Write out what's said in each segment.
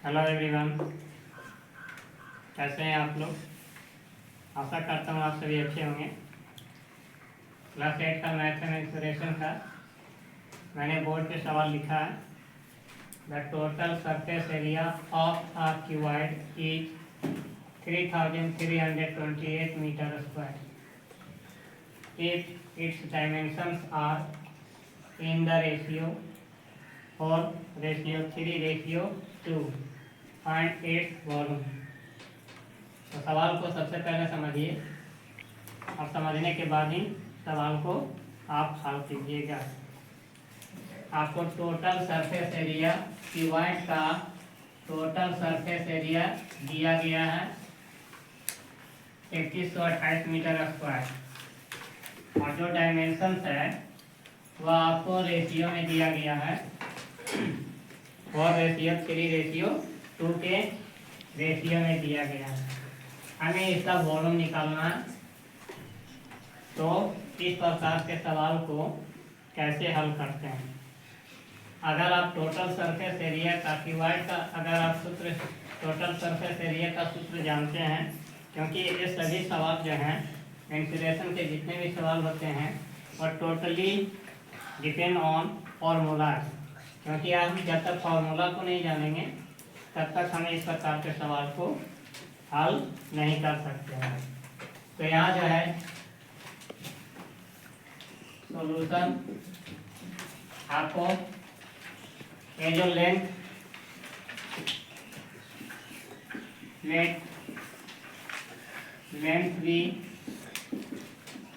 Hello everyone, कैसे हैं आप लोग। आशा करता हूँ आप सभी अच्छे होंगे। क्लास 8 का मैथ एंड इंस्पिरेशन का मैंने बोर्ड पे सवाल लिखा है। The total surface area of a cuboid is 3328 metre square if its dimensions are in the ratio 4:3:2 find its volume. तो सवाल को सबसे पहले समझिए और समझने के बाद ही सवाल को आप हल कीजिएगा। आपको टोटल सरफेस एरिया क्यूबॉइड का टोटल सरफेस एरिया दिया गया है 3128 मीटर स्क्वायर और जो डायमेंशंस है वह आपको रेशियो में दिया गया है 4:3:2 के रेशियो में दिया गया है। हमें इसका वॉल्यूम निकालना है। तो इस प्रकार के सवाल को कैसे हल करते हैं। अगर आप टोटल सरफेस एरिया का क्यूबॉइड का अगर आप सूत्र टोटल सरफेस एरिया का सूत्र जानते हैं, क्योंकि ये सभी सवाल जो हैं इंसुलेशन के जितने भी सवाल होते हैं और टोटली डिपेंड ऑन फॉर्मूला, क्योंकि आप जब तक फॉर्मूला को नहीं जानेंगे तब तक हमें इस प्रकार के सवाल को हल नहीं कर सकते हैं। तो यहाँ जो है सॉल्यूशन आपको ये जो लेंथ भी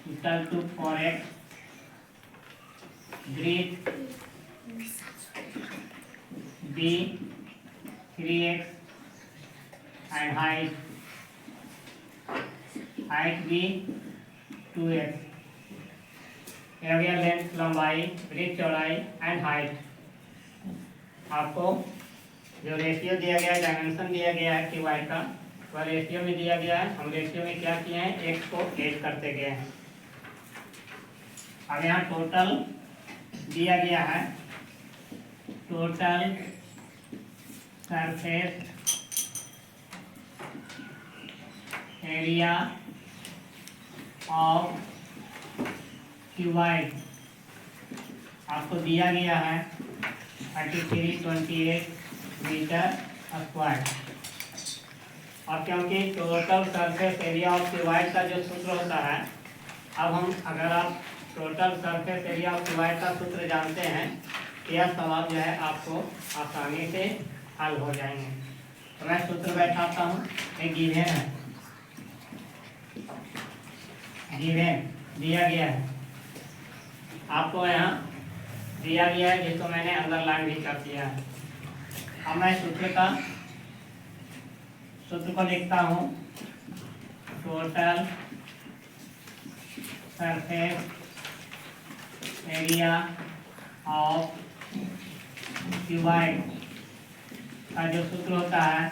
equal to 4x breadth b 3x and height भी 2x। एरिया लेंथ लंबाई ब्रीथ चौड़ाई एंड हाइट। आपको जो रेशियो दिया गया है डायमेंशन दिया गया है क्यूबॉइड का वह रेशियो में दिया गया है। हम रेशियो में क्या किए हैं, x को ऐड करते गए हैं। अब यहाँ टोटल दिया गया है total surface area of cuboid आपको दिया गया है 3328 मीटर स्क्वायर। और क्योंकि total surface area of cuboid का जो सूत्र होता है, अब हम अगर आप total surface area of cuboid का सूत्र जानते हैं तो यह सवाल जो है आपको आसानी से हल हो जाएंगे। तो मैं सूत्र बैठाता हूँ। एक गिवन है, गिवन दिया गया है आपको, यहाँ दिया गया है जिसको मैंने अंडरलाइन भी कर दिया है। अब मैं सूत्र को लिखता हूँ। Total surface area of cuboid का जो सूत्र होता है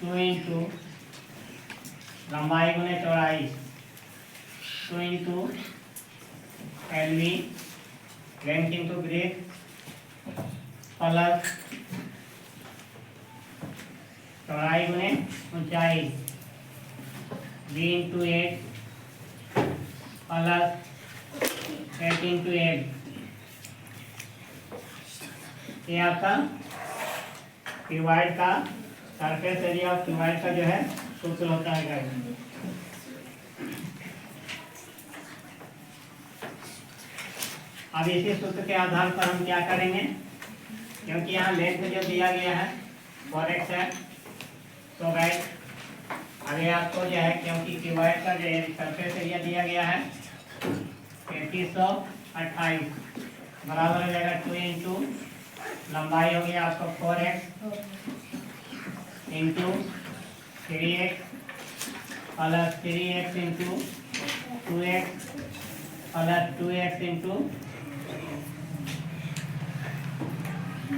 2 इंटू लंबाई गुने चौड़ाई 2 into LV length into breadth plus चौड़ाई गुने ऊंचाई B इंटू 8 प्लस 8 इंटू 8। ये आपका क्यूबॉइड का सरफेस एरिया ऑफ क्यूबॉइड का जो है सूत्र होता है गाइस। अब इसी सूत्र के आधार पर हम क्या करेंगे, क्योंकि यहाँ लेंथ जो दिया गया है 4x है, तो गाइस अभी आपको जो है क्योंकि क्यूबॉइड का जो सरफेस एरिया दिया गया है 3328 बराबर हो जाएगा 2 इंटू लंबाई हो गया आपको 4x into 3x plus 3x into 2x plus 2x into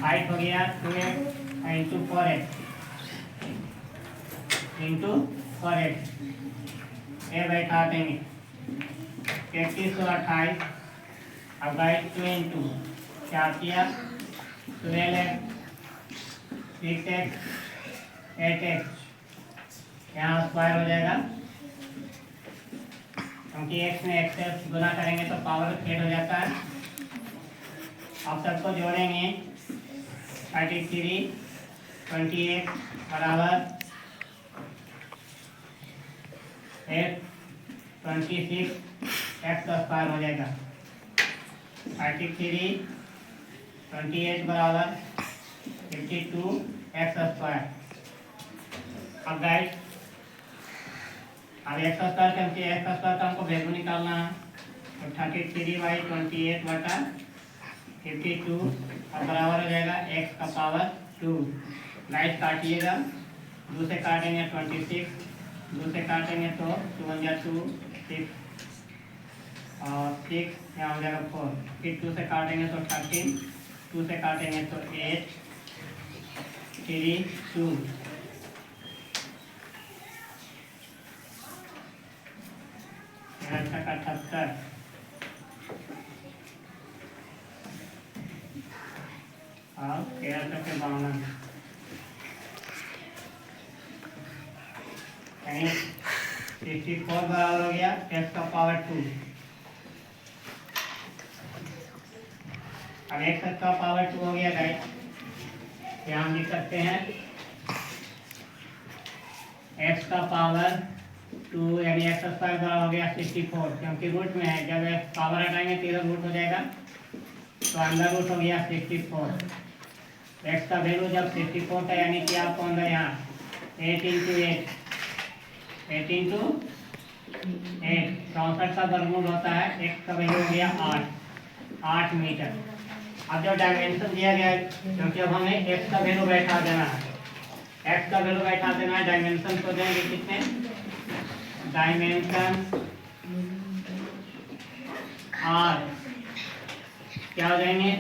height हो गया 2x into 4x into 4x। ये बैठा देंगे 3328। अब गाइस 2 इंटू क्या किया 12x 6x 8x, यहाँ स्क्वायर हो जाएगा क्योंकि x में x से गुना करेंगे तो पावर 8 हो जाता है। अब सबको जोड़ेंगे 33 28 बराबर 8 26 x का स्क्वायर हो जाएगा। 33 28 बराबर 52 x स्क्वायर। अब गाइस अब x स्क्वायर क्योंकि x स्क्वायर का हमको वैल्यू निकालना है तो 33/28 बटा 52 अब बराबर हो जाएगा x का पावर 2। गाइस काटिएगा, 2 से काटेंगे 26, 2 से काटेंगे तो 2 या 2 6 और 6 यहाँ हो जाएगा 4, फिर 2 से काटेंगे तो 13, 2 से काटेंगे तो 8 3 2 78 और 1352 64 बराबर हो गया x का पावर 2। अब x का पावर 2 हो गया गाइस, यहाँ हम लिख सकते हैं x का पावर 2 यानी x स्क्वायर बराबर हो गया 64 क्योंकि रूट में है, जब x पावर हटाएंगे तो इधर रूट हो जाएगा तो अंदर रूट हो गया 64। x का वैल्यू जब 64 था यानी कि आपको अंदर यहाँ 8 इंटू 8 इंटू 8 64 का वर्गमूल होता है, x का वैल्यू हो गया 8 मीटर। अब जो डायमेंशन दिया गया है क्योंकि अब हमें x का वैल्यू बैठा देना है, x का वैल्यू बैठा देना है, डायमेंशन को देंगे कितने, डायमेंशन r क्या हो जाएंगे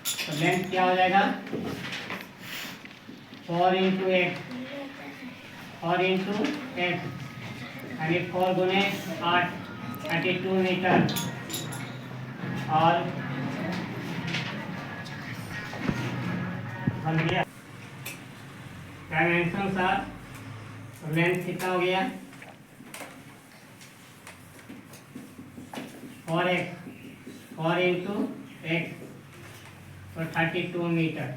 तो लेंथ क्या हो जाएगा 4 इंटू x, 4 इंटू x यानी 4 गुने 8 32 मीटर और बन गया डायमेंशन सा लेंथ कितना हो गया 4 इंटू x तो 32 मीटर।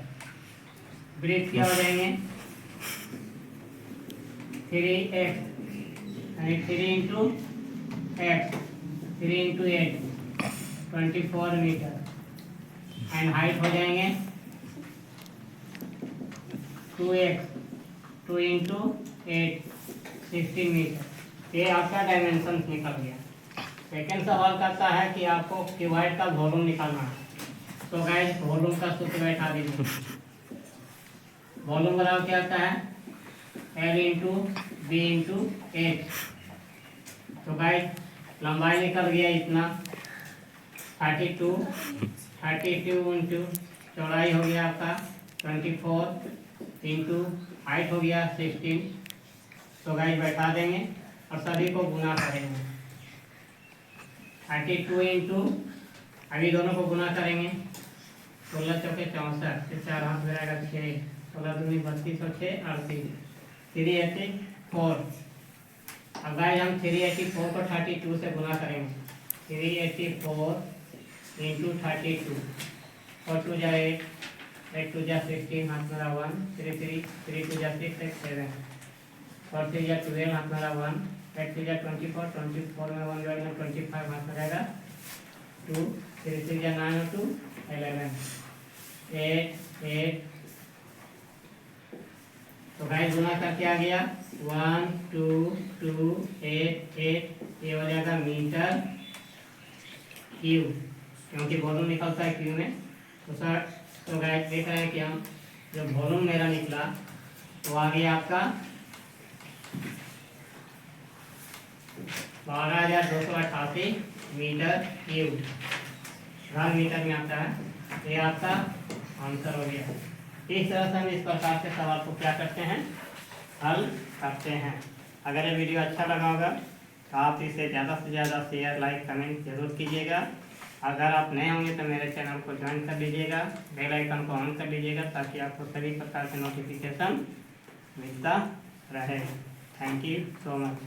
ब्रेथ क्या हो जाएंगे 3x यानी 3 into x 3 into 8 24 metre and height हो जाएंगे 2x 2 इंटू 8 16 मीटर। ये आपका डायमेंशन निकल गया। सेकेंड सवाल करता है कि आपको क्यूबॉइड का वॉल्यूम निकालना है, तो गाइस वॉल्यूम का सूत्र बैठा दीजिए। वॉल्यूम बराबर क्या आता है L into B into H. तो गाइस लंबाई निकल गया इतना 32 इंटू चौड़ाई हो गया आपका 24 इंटू हाइट हो गया 16। तो गाइस बैठा देंगे और सभी को गुना करेंगे 32 इंटू अभी दोनों को गुना करेंगे 16 चौके 64 से 4 हाथ में रहेगा 6 16 दूनी 32 और 6 38 384। अब गाइस हम 384 को 32 से गुना करेंगे 384 इंटू 32 और 2 जा 8 2 जा 16 हाथ में रहा 1 3 2 जा 6 7 और 3 जा 12 हाथ में रहा 1 8 3 जा 24 में 1 जोड़ेंगे 25 हाथ में रहेगा 2 3 जा 9 और 2 11 8 तो गाइस गुना करके आ गया 1 2 2 8 8 ये हो जाएगा मीटर क्यू क्योंकि वॉल्यूम निकलता है क्यू में। तो सर तो गाइस देख रहे हैं कि हम जो वॉल्यूम मेरा निकला तो आ गया आपका 12,288 मीटर क्यूब घन मीटर में आता है। ये आपका आंसर हो गया। इस तरह से हम इस प्रकार के सवाल को क्या करते हैं हल करते हैं। अगर ये वीडियो अच्छा लगा होगा तो आप इसे ज़्यादा से ज़्यादा शेयर लाइक कमेंट जरूर कीजिएगा अगर आप नए होंगे तो मेरे चैनल को ज्वाइन कर लीजिएगा, बेल आइकन को ऑन कर लीजिएगा ताकि आपको सभी प्रकार के नोटिफिकेशन मिलता रहे। Thank you so much.